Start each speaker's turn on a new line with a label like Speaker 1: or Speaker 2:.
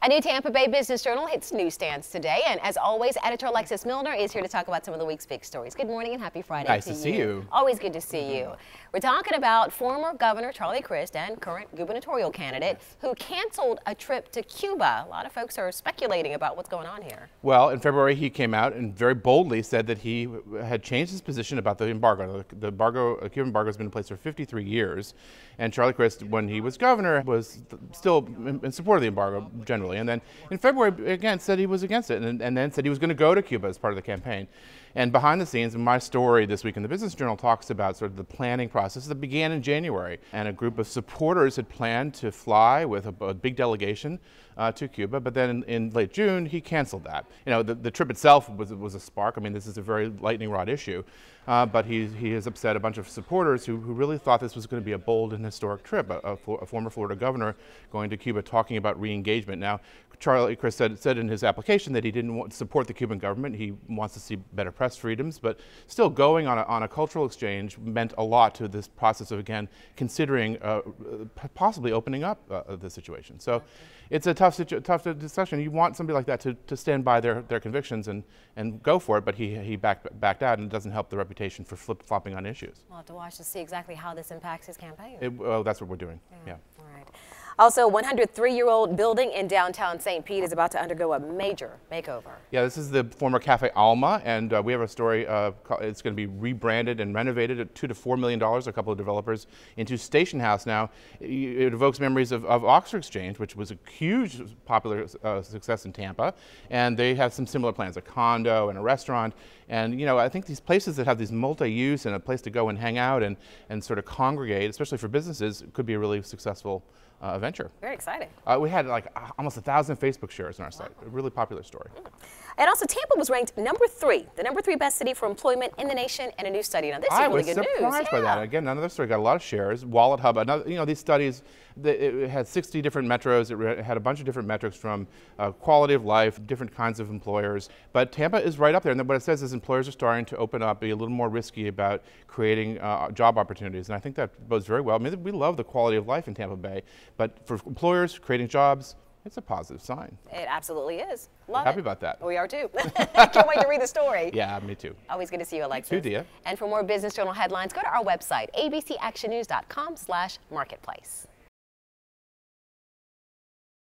Speaker 1: A new Tampa Bay Business Journal hits newsstands today, and as always, editor Alexis Milner is here to talk about some of the week's big stories. Good morning and happy Friday
Speaker 2: Nice to see you.
Speaker 1: Always good to see you. We're talking about former Governor Charlie Crist and current gubernatorial candidate who canceled a trip to Cuba. A lot of folks are speculating about what's going on here.
Speaker 2: Well, in February, he came out and very boldly said that he had changed his position about the embargo. The Cuban embargo has been in place for 53 years. And Charlie Crist, when he was governor, was still in support of the embargo generally. And then in February, again, said he was against it and then said he was going to go to Cuba as part of the campaign. And behind the scenes, my story this week in the Business Journal talks about sort of the planning process that began in January. And a group of supporters had planned to fly with a big delegation to Cuba, but then in late June, he canceled that. You know, the trip itself was a spark. I mean, this is a very lightning rod issue, but he has upset a bunch of supporters who really thought this was going to be a bold and historic trip, a former Florida governor going to Cuba talking about re-engagement. Now, Charlie Crist said in his application that he didn't want to support the Cuban government. He wants to see better press freedoms, but still going on a cultural exchange meant a lot to this process of, again, considering possibly opening up the situation. So it's a tough discussion. You want somebody like that to stand by their convictions and go for it, but he backed out, and it doesn't help the reputation for flip-flopping on issues.
Speaker 1: We'll have to watch to see exactly how this impacts his campaign.
Speaker 2: Well, that's what we're doing, yeah.
Speaker 1: All right. Also, 103-year-old building in downtown St. Pete is about to undergo a major makeover.
Speaker 2: Yeah, this is the former Cafe Alma, and we have a story. It's going to be rebranded and renovated at $2 to $4 million, a couple of developers, into Station House now. It evokes memories of Oxford Exchange, which was a huge popular success in Tampa, and they have some similar plans, a condo and a restaurant. And, you know, I think these places that have these multi-use and a place to go and hang out and sort of congregate, especially for businesses, could be a really successful venture.
Speaker 1: Very exciting.
Speaker 2: We had like almost 1,000 Facebook shares on our site. A really popular story.
Speaker 1: And also, Tampa was ranked the number 3 best city for employment in the nation in a new study. Now, this is really good news.
Speaker 2: I was surprised by that. Again, another story got a lot of shares. Wallet Hub, another, you know, these studies, it had 60 different metros. It had a bunch of different metrics from quality of life, different kinds of employers. But Tampa is right up there. And what it says is employers are starting to open up, be a little more risky about creating job opportunities. And I think that bodes very well. I mean, we love the quality of life in Tampa Bay, but for employers creating jobs, it's a positive sign.
Speaker 1: It absolutely is. Love
Speaker 2: Happy about that.
Speaker 1: We are too. Can't wait to read the story.
Speaker 2: Yeah, me too.
Speaker 1: Always good to see you, Alexis.
Speaker 2: You too, Dia.
Speaker 1: And for more Business Journal headlines, go to our website, abcactionnews.com/marketplace.